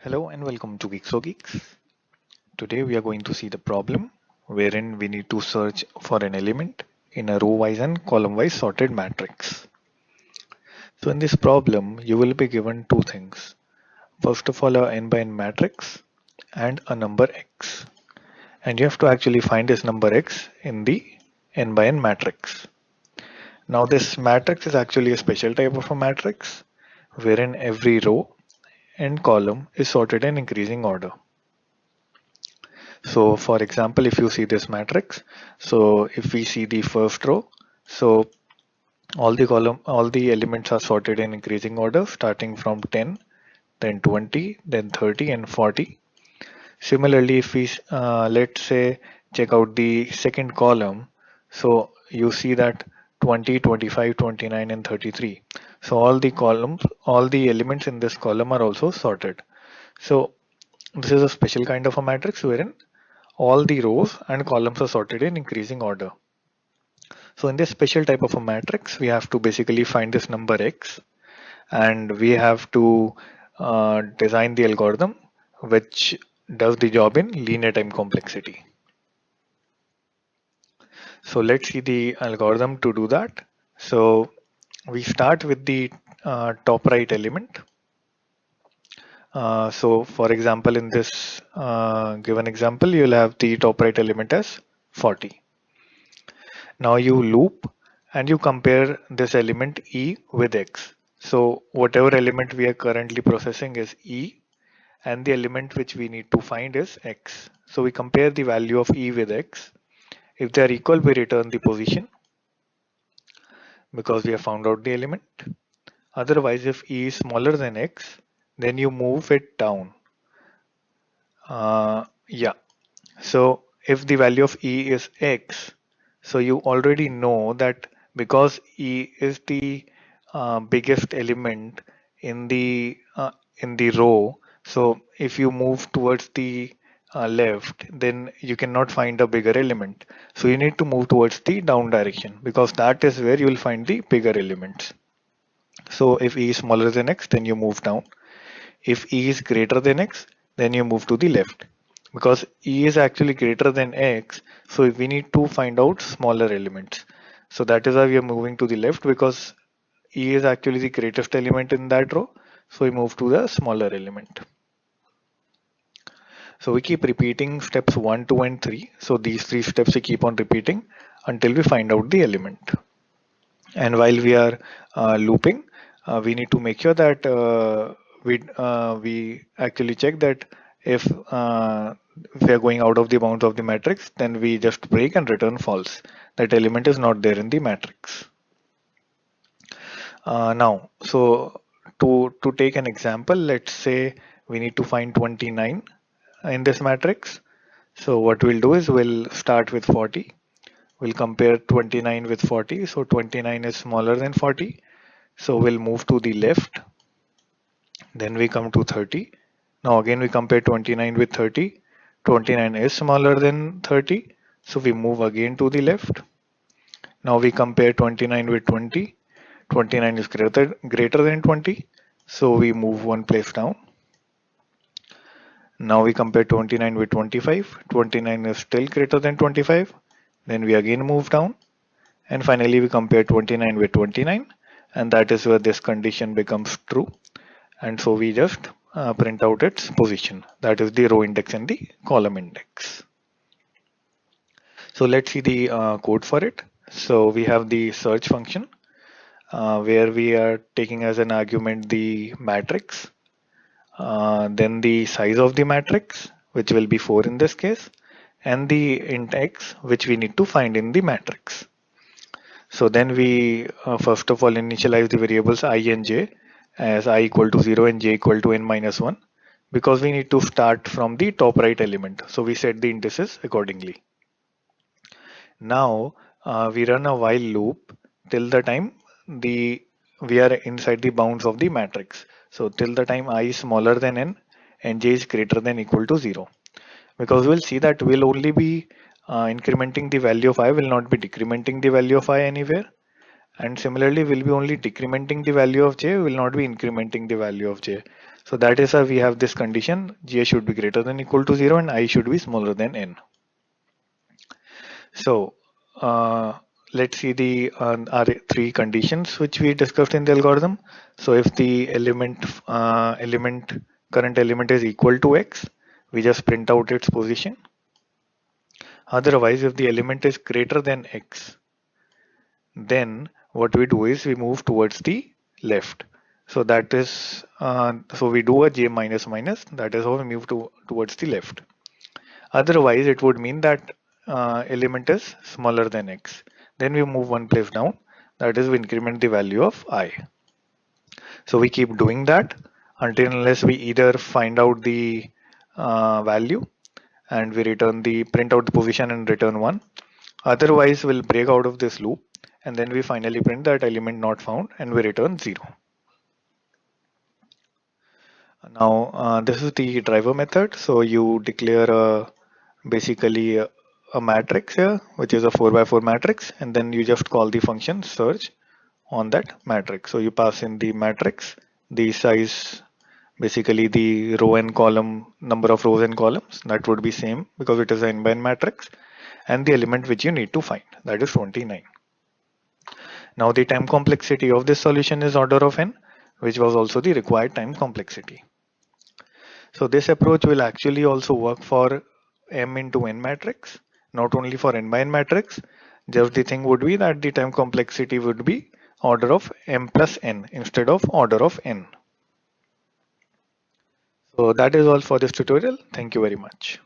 Hello and welcome to Geeks. Today we are going to see the problem wherein we need to search for an element in a row-wise and column-wise sorted matrix. So in this problem, you will be given two things. First of all, a n by n matrix and a number x. And you have to actually find this number x in the n by n matrix. Now this matrix is actually a special type of a matrix wherein every row and column is sorted in increasing order. So for example, if you see this matrix, so if we see the first row, so all the elements are sorted in increasing order, starting from 10, then 20, then 30 and 40. Similarly, if we let's say check out the second column, so you see that 20, 25, 29 and 33. So all the elements in this column are also sorted. So this is a special kind of a matrix wherein all the rows and columns are sorted in increasing order. So in this special type of a matrix, we have to basically find this number x, and we have to design the algorithm which does the job in linear time complexity. So let's see the algorithm to do that. So we start with the top right element. So for example, in this given example, you'll have the top right element as 40. Now you loop and you compare this element E with X. So whatever element we are currently processing is E, and the element which we need to find is X. So we compare the value of E with X. If they are equal, we return the position because we have found out the element. Otherwise, if E is smaller than X, then you move it down. Yeah. So if the value of E is X, so you already know that because E is the biggest element in the row, so if you move towards the left, then you cannot find a bigger element. So you need to move towards the down direction because that is where you will find the bigger elements. So if E is smaller than X, then you move down. If E is greater than X, then you move to the left because E is actually greater than X. So we need to find out smaller elements. So that is why we are moving to the left, because E is actually the greatest element in that row. So we move to the smaller element. So we keep repeating steps 1, 2 and 3. So these three steps we keep on repeating until we find out the element. And while we are looping, we need to make sure that we actually check that if we are going out of the bounds of the matrix, then we just break and return false. That element is not there in the matrix. Now, so to take an example, let's say we need to find 29 in this matrix. So what we'll do is we'll start with 40. We'll compare 29 with 40. So 29 is smaller than 40. So we'll move to the left. Then we come to 30. Now again we compare 29 with 30. 29 is smaller than 30. So we move again to the left. Now we compare 29 with 20. 29 is greater than 20. So we move one place down. Now we compare 29 with 25. 29 is still greater than 25. Then we again move down. And finally we compare 29 with 29. And that is where this condition becomes true. And so we just print out its position. That is the row index and the column index. So let's see the code for it. So we have the search function where we are taking as an argument the matrix, then the size of the matrix, which will be 4 in this case, and the int x, which we need to find in the matrix. So then we first of all initialize the variables I and j as I equal to 0 and j equal to n minus 1, because we need to start from the top right element. So we set the indices accordingly. Now we run a while loop till the time we are inside the bounds of the matrix. So till the time I is smaller than n and j is greater than equal to 0. Because we'll see that we'll only be incrementing the value of I, will not be decrementing the value of I anywhere. And similarly, we'll be only decrementing the value of j, will not be incrementing the value of j. So that is how we have this condition: J should be greater than or equal to 0 and I should be smaller than n. So let's see the our three conditions which we discussed in the algorithm. So if the current element is equal to x, we just print out its position. Otherwise, if the element is greater than x, then what we do is we move towards the left. So that is so we do a j minus minus. That is how we move towards the left. Otherwise, it would mean that element is smaller than x. Then we move one place down. That is, we increment the value of I. So we keep doing that until unless we either find out the value and we print out the position and return 1. Otherwise, we'll break out of this loop and then we finally print that element not found and we return 0. Now, this is the driver method. So you declare basically a matrix here, which is a 4x4 matrix, and then you just call the function search on that matrix. So you pass in the matrix, the size, basically the row and column, number of rows and columns, that would be same because it is an n by n matrix, and the element which you need to find, that is 29. Now the time complexity of this solution is order of n, which was also the required time complexity. So this approach will actually also work for m into n matrix, not only for n by n matrix. Just the thing would be that the time complexity would be order of m plus n instead of order of n. So that is all for this tutorial. Thank you very much.